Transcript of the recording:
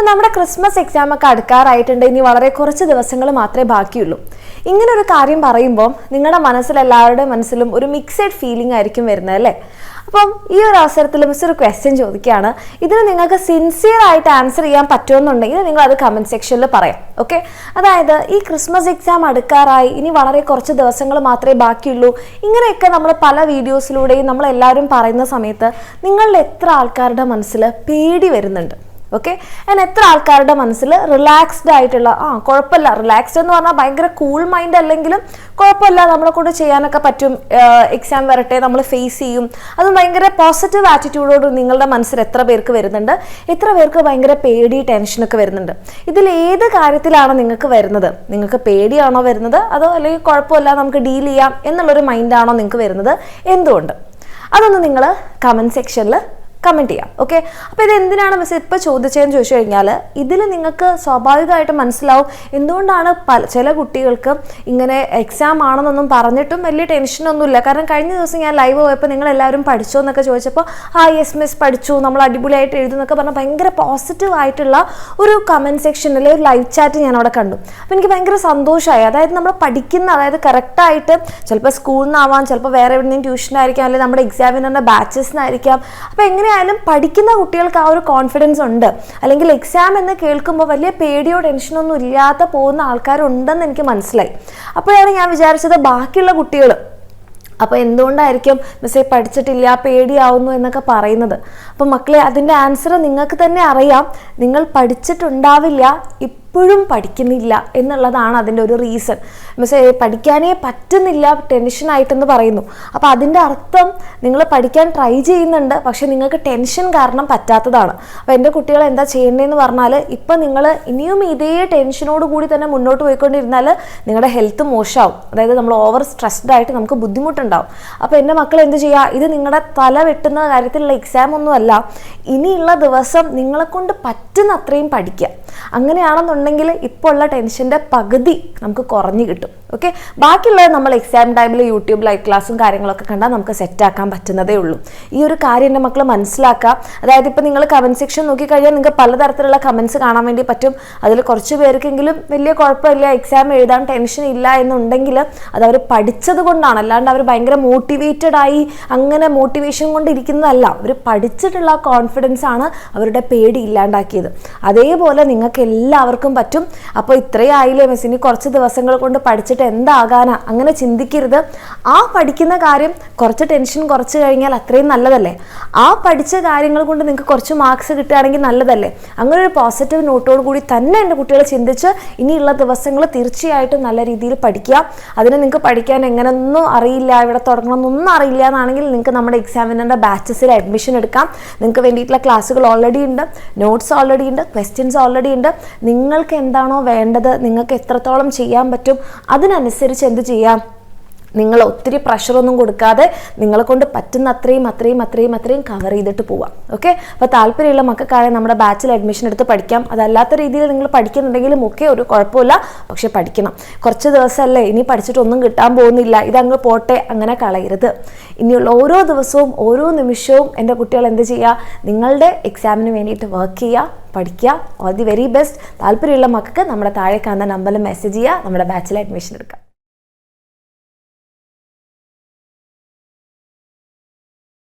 അപ്പോൾ നമ്മുടെ Christmas exam ഒക്കെ അടുക്കാറായിട്ടുണ്ട്. ഇനി വളരെ കുറച്ച് ദിവസങ്ങൾ മാത്രമേ ബാക്കിയുള്ളൂ. ഇങ്ങനൊരു കാര്യം പറയുമ്പോൾ നിങ്ങളുടെ മനസ്സിലെല്ലാവരുടെ മനസ്സിലും ഒരു മിക്സഡ് ഫീലിംഗ് ആയിരിക്കും വരുന്നത് അല്ലേ? അപ്പം ഈ ഒരു അവസരത്തിൽ മിസ് ഒരു ക്വസ്റ്റ്യൻ ചോദിക്കുകയാണ്. ഇതിന് നിങ്ങൾക്ക് സിൻസിയർ ആയിട്ട് ആൻസർ ചെയ്യാൻ പറ്റുമെന്നുണ്ടെങ്കിൽ നിങ്ങൾ അത് കമൻറ്റ് സെക്ഷനിൽ പറയാം. ഓക്കെ, അതായത് ഈ ക്രിസ്മസ് എക്സാം അടുക്കാറായി, ഇനി വളരെ കുറച്ച് ദിവസങ്ങൾ മാത്രമേ ബാക്കിയുള്ളൂ, ഇങ്ങനെയൊക്കെ നമ്മൾ പല വീഡിയോസിലൂടെയും നമ്മളെല്ലാവരും പറയുന്ന സമയത്ത് നിങ്ങളുടെ എത്ര ആൾക്കാരുടെ മനസ്സിൽ പേടി വരുന്നുണ്ട്? ഓക്കെ, ഞാൻ എത്ര ആൾക്കാരുടെ മനസ്സിൽ റിലാക്സ്ഡ് ആയിട്ടുള്ള കുഴപ്പമില്ല, റിലാക്സ്ഡ് എന്ന് പറഞ്ഞാൽ ഭയങ്കര കൂൾ മൈൻഡ് അല്ലെങ്കിലും കുഴപ്പമില്ല, നമ്മളെ കൊണ്ട് ചെയ്യാനൊക്കെ പറ്റും, എക്സാം വരട്ടെ, നമ്മൾ ഫേസ് ചെയ്യും, അത് ഭയങ്കര പോസിറ്റീവ് ആറ്റിറ്റ്യൂഡോട് നിങ്ങളുടെ മനസ്സിൽ എത്ര പേർക്ക് വരുന്നുണ്ട്? എത്ര പേർക്ക് ഭയങ്കര പേടി, ടെൻഷനൊക്കെ വരുന്നുണ്ട്? ഇതിൽ ഏത് കാര്യത്തിലാണ് നിങ്ങൾക്ക് വരുന്നത്? നിങ്ങൾക്ക് പേടിയാണോ വരുന്നത്, അതോ അല്ലെങ്കിൽ കുഴപ്പമില്ല നമുക്ക് ഡീൽ ചെയ്യാം എന്നുള്ളൊരു മൈൻഡാണോ നിങ്ങൾക്ക് വരുന്നത്? എന്തുകൊണ്ട്? അതൊന്ന് നിങ്ങൾ കമൻറ്റ് സെക്ഷനിൽ കമൻറ്റ് ചെയ്യാം. ഓക്കെ, അപ്പോൾ ഇത് എന്തിനാണ് മിസ് ഇപ്പോൾ ചോദിച്ചതെന്ന് ചോദിച്ചു കഴിഞ്ഞാൽ ഇതിൽ നിങ്ങൾക്ക് സ്വാഭാവികമായിട്ട് മനസ്സിലാവും എന്തുകൊണ്ടാണ് ചില കുട്ടികൾക്ക് ഇങ്ങനെ എക്സാം ആണെന്നൊന്നും പറഞ്ഞിട്ടും വലിയ ടെൻഷനൊന്നുമില്ല. കാരണം കഴിഞ്ഞ ദിവസം ഞാൻ ലൈവ് പോയപ്പോൾ നിങ്ങളെല്ലാവരും പഠിച്ചോ എന്നൊക്കെ ചോദിച്ചപ്പോൾ യെസ് മിസ് പഠിച്ചു, നമ്മൾ അടിപൊളിയായിട്ട് എഴുതുന്നൊക്കെ പറഞ്ഞാൽ ഭയങ്കര പോസിറ്റീവ് ആയിട്ടുള്ള ഒരു കമൻറ്റ് സെക്ഷനിൽ ഒരു ലൈവ് ചാറ്റ് ഞാൻ അവിടെ കണ്ടു. അപ്പോൾ എനിക്ക് ഭയങ്കര സന്തോഷമായി. അതായത് നമ്മൾ പഠിക്കുന്ന, അതായത് കറക്റ്റായിട്ട് ചിലപ്പോൾ സ്കൂളിൽ നിന്നാവാം, ചിലപ്പോൾ വേറെ എവിടെയെങ്കിലും ട്യൂഷനായിരിക്കാം, അല്ലെങ്കിൽ നമ്മുടെ എക്സാമിനുള്ള ബാച്ചസിനായിരിക്കാം. അപ്പോൾ എങ്ങനെയായാലും പഠിക്കുന്ന കുട്ടികൾക്ക് ആ ഒരു കോൺഫിഡൻസ് ഉണ്ട്. അല്ലെങ്കിൽ എക്സാം എന്ന് കേൾക്കുമ്പോൾ വലിയ പേടിയോ ടെൻഷനൊന്നും ഇല്ലാതെ പോകുന്ന ആൾക്കാരുണ്ടെന്ന് എനിക്ക് മനസ്സിലായി. അപ്പോഴാണ് ഞാൻ വിചാരിച്ചത് ബാക്കിയുള്ള കുട്ടികൾ അപ്പോൾ എന്തുകൊണ്ടായിരിക്കും മിസ്സേ പഠിച്ചിട്ടില്ല, പേടിയാവുന്നു എന്നൊക്കെ പറയുന്നത്? അപ്പം മക്കളെ, അതിൻ്റെ ആൻസർ നിങ്ങൾക്ക് തന്നെ അറിയാം. നിങ്ങൾ പഠിച്ചിട്ടുണ്ടാവില്ല, ഇപ്പോഴും പഠിക്കുന്നില്ല എന്നുള്ളതാണ് അതിൻ്റെ ഒരു റീസൺ. മിസ്സേ പഠിക്കാനേ പറ്റുന്നില്ല, ടെൻഷനായിട്ടെന്ന് പറയുന്നു. അപ്പോൾ അതിൻ്റെ അർത്ഥം നിങ്ങൾ പഠിക്കാൻ ട്രൈ ചെയ്യുന്നുണ്ട്, പക്ഷെ നിങ്ങൾക്ക് ടെൻഷൻ കാരണം പറ്റാത്തതാണ്. അപ്പോൾ എൻ്റെ കുട്ടികൾ എന്താ ചെയ്യേണ്ടതെന്ന് പറഞ്ഞാൽ, ഇപ്പം നിങ്ങൾ ഇനിയും ഇതേ ടെൻഷനോട് കൂടി തന്നെ മുന്നോട്ട് പോയിക്കൊണ്ടിരുന്നാൽ നിങ്ങളുടെ ഹെൽത്ത് മോശമാവും. അതായത് നമ്മൾ ഓവർ സ്ട്രെസ്ഡ് ആയിട്ട് നമുക്ക് ബുദ്ധിമുട്ടുണ്ടാവും. അപ്പോൾ എൻ്റെ മക്കൾ എന്ത് ചെയ്യുക? ഇത് നിങ്ങളുടെ തല വെട്ടുന്ന കാര്യത്തിലുള്ള എക്സാം ഒന്നുമല്ല. ഇനിയുള്ള ദിവസം നിങ്ങളെ കൊണ്ട് പറ്റുന്ന അത്രയും പഠിക്കുക. അങ്ങനെയാണെന്നുണ്ടെങ്കിൽ ഇപ്പോൾ ഉള്ള ടെൻഷൻ്റെ പകുതി നമുക്ക് കുറഞ്ഞു കിട്ടും. ഓക്കെ, ബാക്കിയുള്ളത് നമ്മൾ എക്സാം ടൈമിൽ യൂട്യൂബ് ലൈവ് ക്ലാസ്സും കാര്യങ്ങളൊക്കെ കണ്ടാൽ നമുക്ക് സെറ്റാക്കാൻ പറ്റുന്നതേ ഉള്ളൂ. ഈ ഒരു കാര്യം എൻ്റെ മക്കൾ മനസ്സിലാക്കുക. അതായത് ഇപ്പോൾ നിങ്ങൾ കമൻറ്റ് സെക്ഷൻ നോക്കിക്കഴിഞ്ഞാൽ നിങ്ങൾക്ക് പലതരത്തിലുള്ള കമൻറ്റ്സ് കാണാൻ വേണ്ടി പറ്റും. അതിൽ കുറച്ച് പേർക്കെങ്കിലും വലിയ കുഴപ്പമില്ല, എക്സാം എഴുതാൻ ടെൻഷൻ ഇല്ല എന്നുണ്ടെങ്കിൽ അത് അവർ പഠിച്ചത് കൊണ്ടാണ്, അല്ലാണ്ട് അവർ ഭയങ്കര മോട്ടിവേറ്റഡ് ആയി അങ്ങനെ മോട്ടിവേഷൻ കൊണ്ടിരിക്കുന്നതല്ല. അവർ പഠിച്ചിട്ടുള്ള കോൺഫിഡൻസ് ആണ് അവരുടെ പേടി ഇല്ലാണ്ടാക്കിയത്. അതേപോലെ നിങ്ങൾക്ക് എല്ലാവർക്കും പറ്റും. അപ്പോൾ ഇത്രയും ആയില്ലേ മിസ്, ഇനി കുറച്ച് ദിവസങ്ങൾ കൊണ്ട് പഠിച്ചിട്ട് എന്താകാനാ? അങ്ങനെ ചിന്തിക്കരുത്. ആ പഠിക്കുന്ന കാര്യം കുറച്ച് ടെൻഷൻ കുറച്ച് കഴിഞ്ഞാൽ അത്രയും നല്ലതല്ലേ? ആ പഠിച്ച കാര്യങ്ങൾ കൊണ്ട് നിങ്ങൾക്ക് കുറച്ച് മാർക്സ് കിട്ടുകയാണെങ്കിൽ നല്ലതല്ലേ? അങ്ങനെ ഒരു പോസിറ്റീവ് നോട്ടോട് കൂടി തന്നെ എൻ്റെ കുട്ടികളെ ചിന്തിച്ച് ഇനിയുള്ള ദിവസങ്ങൾ തീർച്ചയായിട്ടും നല്ല രീതിയിൽ പഠിക്കുക. അതിന് നിങ്ങൾക്ക് പഠിക്കാൻ എങ്ങനെയൊന്നും അറിയില്ല, ഇവിടെ തുടങ്ങണമെന്നൊന്നും അറിയില്ല എന്നാണെങ്കിൽ നിങ്ങൾക്ക് നമ്മുടെ എക്സാമിനറിൻ്റെ ബാച്ചസിൽ അഡ്മിഷൻ എടുക്കാം. നിങ്ങൾക്ക് വേണ്ടിയിട്ടുള്ള ക്ലാസ്സുകൾ ഓൾറെഡി ഉണ്ട്, നോട്ട്സ് ഓൾറെഡി ഉണ്ട്, ക്വസ്റ്റ്യൻസ് ഓൾറെഡി ഉണ്ട്. നിങ്ങൾക്ക് എന്താണോ വേണ്ടത്, നിങ്ങൾക്ക് എത്രത്തോളം ചെയ്യാൻ പറ്റും, അതിനനുസരിച്ച് എന്ത് ചെയ്യാം? നിങ്ങൾ ഒത്തിരി പ്രഷറൊന്നും കൊടുക്കാതെ നിങ്ങളെ കൊണ്ട് പറ്റുന്ന അത്രയും കവർ ചെയ്തിട്ട് പോവാം. ഓക്കെ, അപ്പോൾ താല്പര്യമുള്ള മക്കൾക്കാരെ നമ്മുടെ ബാച്ചിൽ അഡ്മിഷൻ എടുത്ത് പഠിക്കാം. അതല്ലാത്ത രീതിയിൽ നിങ്ങൾ പഠിക്കുന്നുണ്ടെങ്കിലും ഒക്കെ ഒരു കുഴപ്പമില്ല, പക്ഷെ പഠിക്കണം. കുറച്ച് ദിവസമല്ലേ, ഇനി പഠിച്ചിട്ടൊന്നും കിട്ടാൻ പോകുന്നില്ല, ഇതങ്ങ് പോട്ടെ, അങ്ങനെ കളയരുത്. ഇനിയുള്ള ഓരോ ദിവസവും ഓരോ നിമിഷവും എൻ്റെ കുട്ടികൾ എന്ത് ചെയ്യുക? നിങ്ങളുടെ എക്സാമിന് വേണ്ടിയിട്ട് വർക്ക് ചെയ്യുക, പഠിക്കുക. All the very best. താല്പര്യമുള്ള മക്കൾക്ക് നമ്മുടെ താഴെ കാണുന്ന നമ്പറിൽ മെസ്സേജ് ചെയ്യുക, നമ്മുടെ ബാച്ചിൽ അഡ്മിഷൻ എടുക്കാം.